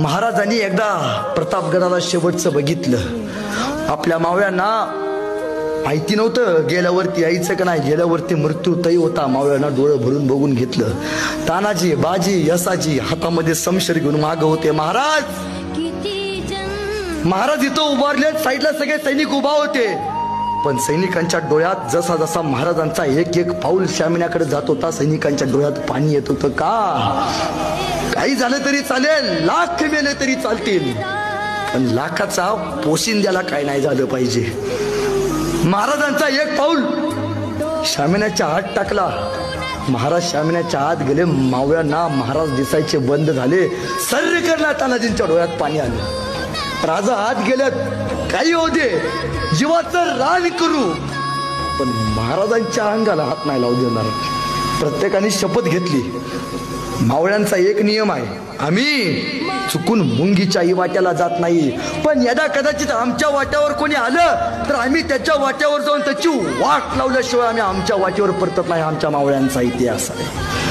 महाराजांनी एकदा प्रतापगडाला शेवटचं बघितलं. आपल्या मावळ्यांना माहिती नव्हतं गेल्यावरती यायचं का नाही, गेल्यावरती मृत्यू तय होता. मावळ्यांना डोळं भरून बघून घेतलं. तानाजी, बाजी, यसाजी हातामध्ये समशेर घेऊन माग होते. महाराज इथं उभारले, साईडला सगळे सैनिक उभा होते. पण सैनिकांच्या डोळ्यात जसा जसा महाराजांचा एक एक पाऊल शामियाकडे जात होता, सैनिकांच्या डोळ्यात पाणी येत होतं. का काही झालं तरी चालेल, लाख मेले तरी चालतील, पण लाखाचा पोशिंद्याला काय नाही झालं पाहिजे. महाराजांचा एक पाऊल शामियाच्या आत टाकला. महाराज शामियाच्या आत गेले. मावळ्यांना महाराज दिसायचे बंद झाले. सर्र करला तानाजींच्या डोळ्यात पाणी आलं. राजा आत गेल्यात, काही होते, जीवाचं रान करू, पण महाराजांच्या अंगाला हात नाही लावू देणार. प्रत्येकाने शपथ घेतली. मावळ्यांचा एक नियम आहे, आम्ही चुकून मुंगीच्या वाट्याला जात नाही, पण यदा कदाचित आमच्या वाट्यावर कोणी आलं तर आम्ही त्याच्या वाट्यावर जाऊन त्याची वाट लावल्याशिवाय आम्ही आमच्या वाटेवर परतत नाही. आमच्या मावळ्यांचा इतिहास आहे.